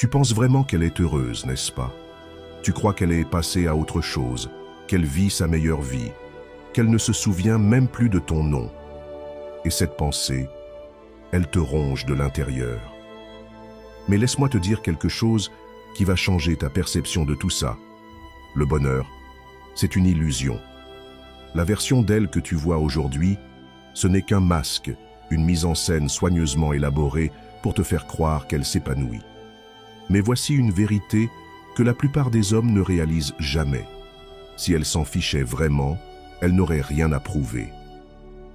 Tu penses vraiment qu'elle est heureuse, n'est-ce pas? Tu crois qu'elle est passée à autre chose, qu'elle vit sa meilleure vie, qu'elle ne se souvient même plus de ton nom. Et cette pensée, elle te ronge de l'intérieur. Mais laisse-moi te dire quelque chose qui va changer ta perception de tout ça. Le bonheur, c'est une illusion. La version d'elle que tu vois aujourd'hui, ce n'est qu'un masque, une mise en scène soigneusement élaborée pour te faire croire qu'elle s'épanouit. Mais voici une vérité que la plupart des hommes ne réalisent jamais. Si elle s'en fichait vraiment, elle n'aurait rien à prouver.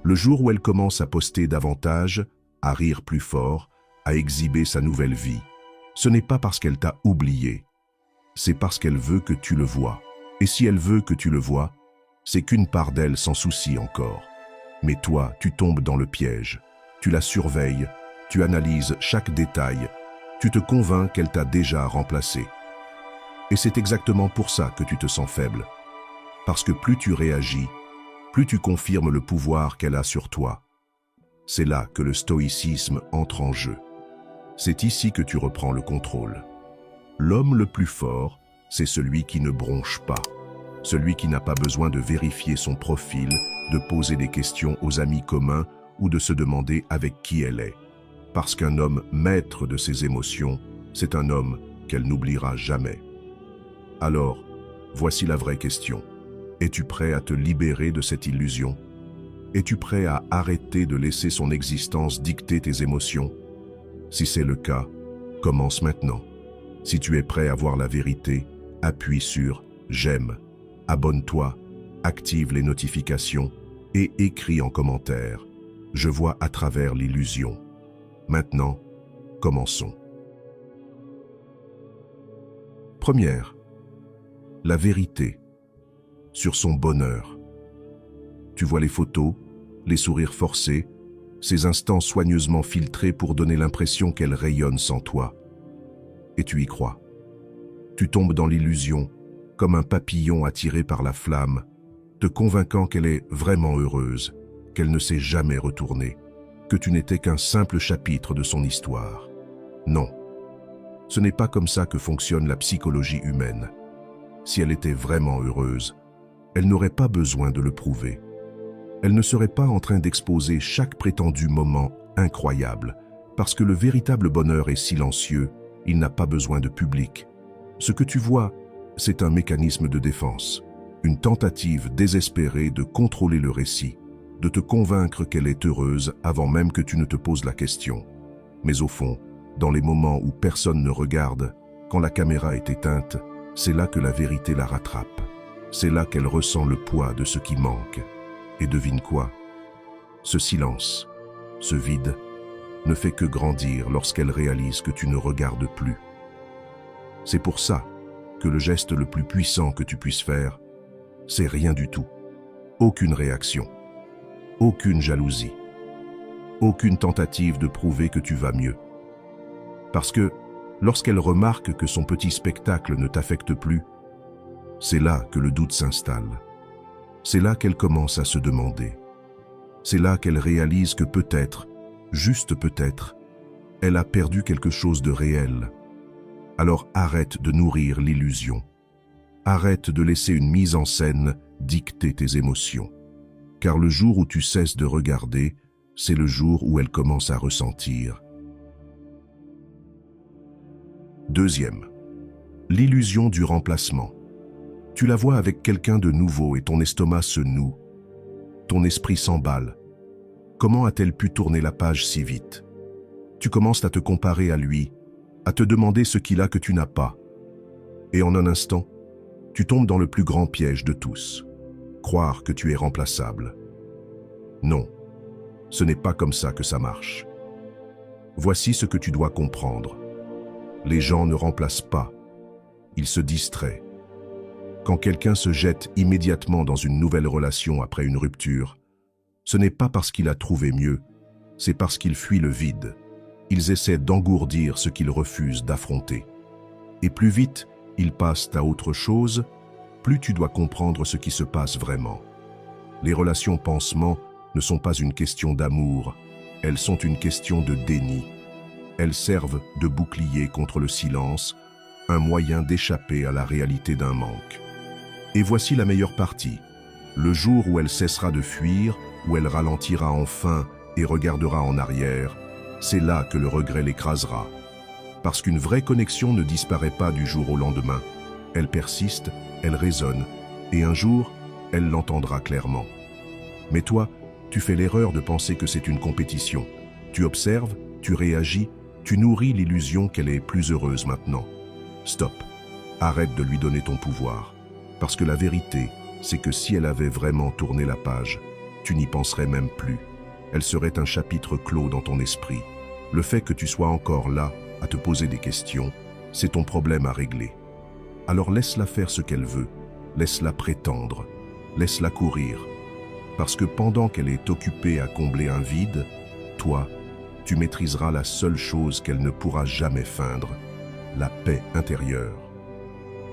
Le jour où elle commence à poster davantage, à rire plus fort, à exhiber sa nouvelle vie, ce n'est pas parce qu'elle t'a oublié, c'est parce qu'elle veut que tu le vois. Et si elle veut que tu le vois, c'est qu'une part d'elle s'en soucie encore. Mais toi, tu tombes dans le piège. Tu la surveilles, tu analyses chaque détail, tu te convaincs qu'elle t'a déjà remplacé. Et c'est exactement pour ça que tu te sens faible. Parce que plus tu réagis, plus tu confirmes le pouvoir qu'elle a sur toi. C'est là que le stoïcisme entre en jeu. C'est ici que tu reprends le contrôle. L'homme le plus fort, c'est celui qui ne bronche pas. Celui qui n'a pas besoin de vérifier son profil, de poser des questions aux amis communs ou de se demander avec qui elle est. Parce qu'un homme maître de ses émotions, c'est un homme qu'elle n'oubliera jamais. Alors, voici la vraie question. Es-tu prêt à te libérer de cette illusion? Es-tu prêt à arrêter de laisser son existence dicter tes émotions? Si c'est le cas, commence maintenant. Si tu es prêt à voir la vérité, appuie sur « J'aime », abonne-toi, active les notifications et écris en commentaire « Je vois à travers l'illusion ». Maintenant, commençons. Première, la vérité sur son bonheur. Tu vois les photos, les sourires forcés, ces instants soigneusement filtrés pour donner l'impression qu'elle rayonne sans toi. Et tu y crois. Tu tombes dans l'illusion, comme un papillon attiré par la flamme, te convainquant qu'elle est vraiment heureuse, qu'elle ne s'est jamais retournée, que tu n'étais qu'un simple chapitre de son histoire. Non, ce n'est pas comme ça que fonctionne la psychologie humaine. Si elle était vraiment heureuse, elle n'aurait pas besoin de le prouver. Elle ne serait pas en train d'exposer chaque prétendu moment incroyable, parce que le véritable bonheur est silencieux, il n'a pas besoin de public. Ce que tu vois, c'est un mécanisme de défense, une tentative désespérée de contrôler le récit, de te convaincre qu'elle est heureuse avant même que tu ne te poses la question. Mais au fond, dans les moments où personne ne regarde, quand la caméra est éteinte, c'est là que la vérité la rattrape. C'est là qu'elle ressent le poids de ce qui manque. Et devine quoi? Ce silence, ce vide, ne fait que grandir lorsqu'elle réalise que tu ne regardes plus. C'est pour ça que le geste le plus puissant que tu puisses faire, c'est rien du tout. Aucune réaction, aucune jalousie, aucune tentative de prouver que tu vas mieux. Parce que lorsqu'elle remarque que son petit spectacle ne t'affecte plus, c'est là que le doute s'installe. C'est là qu'elle commence à se demander. C'est là qu'elle réalise que peut-être, juste peut-être, elle a perdu quelque chose de réel. Alors arrête de nourrir l'illusion. Arrête de laisser une mise en scène dicter tes émotions. Car le jour où tu cesses de regarder, c'est le jour où elle commence à ressentir. Deuxième, l'illusion du remplacement. Tu la vois avec quelqu'un de nouveau et ton estomac se noue. Ton esprit s'emballe. Comment a-t-elle pu tourner la page si vite? Tu commences à te comparer à lui, à te demander ce qu'il a que tu n'as pas. Et en un instant, tu tombes dans le plus grand piège de tous. Croire que tu es remplaçable. Non, ce n'est pas comme ça que ça marche. Voici ce que tu dois comprendre. Les gens ne remplacent pas, ils se distraient. Quand quelqu'un se jette immédiatement dans une nouvelle relation après une rupture, ce n'est pas parce qu'il a trouvé mieux, c'est parce qu'il fuit le vide. Ils essaient d'engourdir ce qu'ils refusent d'affronter. Et plus vite ils passent à autre chose, plus tu dois comprendre ce qui se passe vraiment. Les relations pansements ne sont pas une question d'amour, elles sont une question de déni. Elles servent de bouclier contre le silence, un moyen d'échapper à la réalité d'un manque. Et voici la meilleure partie. Le jour où elle cessera de fuir, où elle ralentira enfin et regardera en arrière, c'est là que le regret l'écrasera. Parce qu'une vraie connexion ne disparaît pas du jour au lendemain. Elle persiste, elle résonne, et un jour, elle l'entendra clairement. Mais toi, tu fais l'erreur de penser que c'est une compétition. Tu observes, tu réagis, tu nourris l'illusion qu'elle est plus heureuse maintenant. Stop. Arrête de lui donner ton pouvoir. Parce que la vérité, c'est que si elle avait vraiment tourné la page, tu n'y penserais même plus. Elle serait un chapitre clos dans ton esprit. Le fait que tu sois encore là, à te poser des questions, c'est ton problème à régler. Alors laisse-la faire ce qu'elle veut, laisse-la prétendre, laisse-la courir. Parce que pendant qu'elle est occupée à combler un vide, toi, tu maîtriseras la seule chose qu'elle ne pourra jamais feindre, la paix intérieure.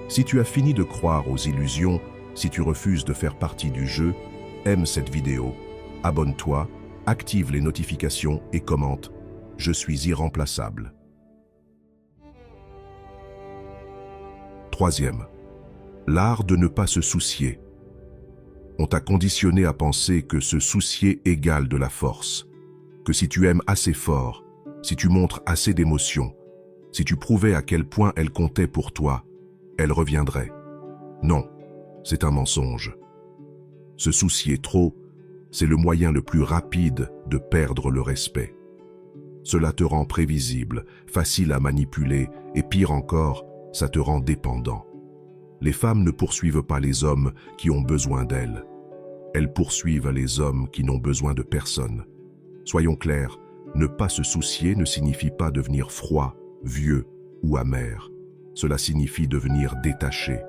Si tu as fini de croire aux illusions, si tu refuses de faire partie du jeu, aime cette vidéo, abonne-toi, active les notifications et commente « Je suis irremplaçable ». Troisième, l'art de ne pas se soucier. On t'a conditionné à penser que se soucier égale de la force, que si tu aimes assez fort, si tu montres assez d'émotions, si tu prouvais à quel point elle comptait pour toi, elle reviendrait. Non, c'est un mensonge. Se soucier trop, c'est le moyen le plus rapide de perdre le respect. Cela te rend prévisible, facile à manipuler et pire encore, ça te rend dépendant. Les femmes ne poursuivent pas les hommes qui ont besoin d'elles. Elles poursuivent les hommes qui n'ont besoin de personne. Soyons clairs, ne pas se soucier ne signifie pas devenir froid, vieux ou amer. Cela signifie devenir détaché.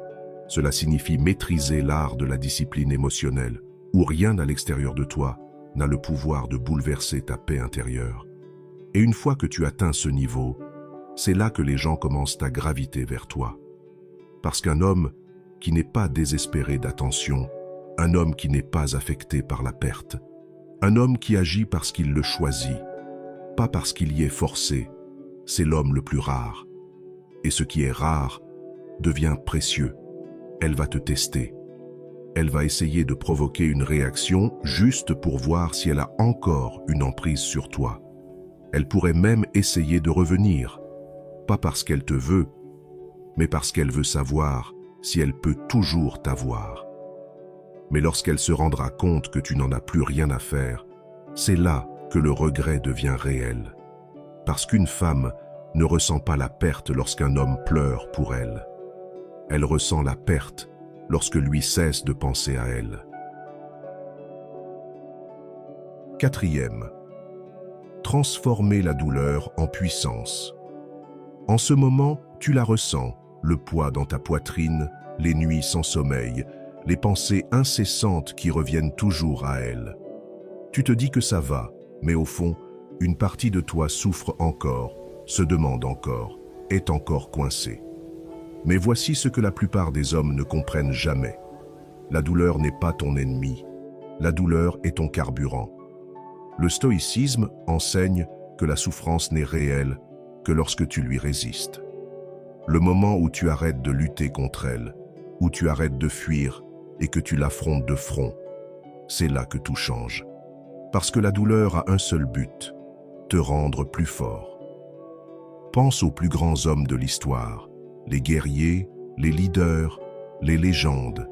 Cela signifie maîtriser l'art de la discipline émotionnelle, où rien à l'extérieur de toi n'a le pouvoir de bouleverser ta paix intérieure. Et une fois que tu atteins ce niveau, c'est là que les gens commencent à graviter vers toi. Parce qu'un homme qui n'est pas désespéré d'attention, un homme qui n'est pas affecté par la perte, un homme qui agit parce qu'il le choisit, pas parce qu'il y est forcé, c'est l'homme le plus rare. Et ce qui est rare devient précieux. Elle va te tester. Elle va essayer de provoquer une réaction juste pour voir si elle a encore une emprise sur toi. Elle pourrait même essayer de revenir, pas parce qu'elle te veut, mais parce qu'elle veut savoir si elle peut toujours t'avoir. Mais lorsqu'elle se rendra compte que tu n'en as plus rien à faire, c'est là que le regret devient réel. Parce qu'une femme ne ressent pas la perte lorsqu'un homme pleure pour elle. Elle ressent la perte lorsque lui cesse de penser à elle. Quatrième, transformer la douleur en puissance. En ce moment, tu la ressens, le poids dans ta poitrine, les nuits sans sommeil, les pensées incessantes qui reviennent toujours à elle. Tu te dis que ça va, mais au fond, une partie de toi souffre encore, se demande encore, est encore coincée. Mais voici ce que la plupart des hommes ne comprennent jamais. La douleur n'est pas ton ennemi. La douleur est ton carburant. Le stoïcisme enseigne que la souffrance n'est réelle que lorsque tu lui résistes. Le moment où tu arrêtes de lutter contre elle, où tu arrêtes de fuir et que tu l'affrontes de front, c'est là que tout change. Parce que la douleur a un seul but, te rendre plus fort. Pense aux plus grands hommes de l'histoire, les guerriers, les leaders, les légendes.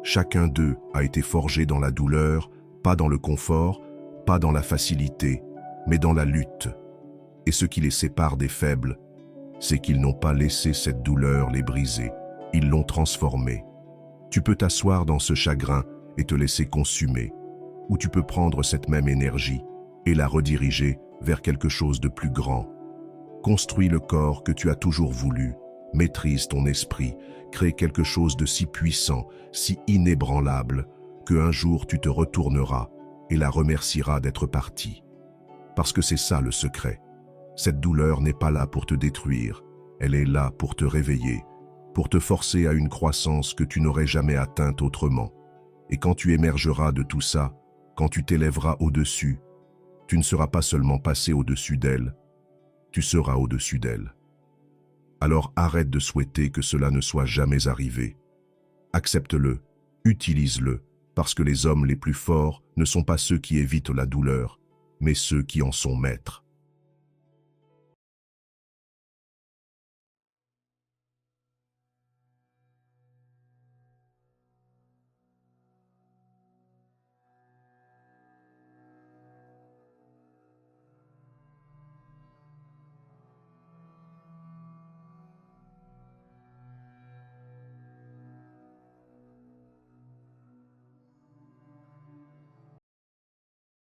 Chacun d'eux a été forgé dans la douleur, pas dans le confort, pas dans la facilité, mais dans la lutte. Et ce qui les sépare des faibles, c'est qu'ils n'ont pas laissé cette douleur les briser, ils l'ont transformée. Tu peux t'asseoir dans ce chagrin et te laisser consumer, ou tu peux prendre cette même énergie et la rediriger vers quelque chose de plus grand. Construis le corps que tu as toujours voulu, maîtrise ton esprit, crée quelque chose de si puissant, si inébranlable, qu'un jour tu te retourneras et la remercieras d'être partie. Parce que c'est ça le secret. Cette douleur n'est pas là pour te détruire, elle est là pour te réveiller, pour te forcer à une croissance que tu n'aurais jamais atteinte autrement. Et quand tu émergeras de tout ça, quand tu t'élèveras au-dessus, tu ne seras pas seulement passé au-dessus d'elle, tu seras au-dessus d'elle. Alors arrête de souhaiter que cela ne soit jamais arrivé. Accepte-le, utilise-le, parce que les hommes les plus forts ne sont pas ceux qui évitent la douleur, mais ceux qui en sont maîtres.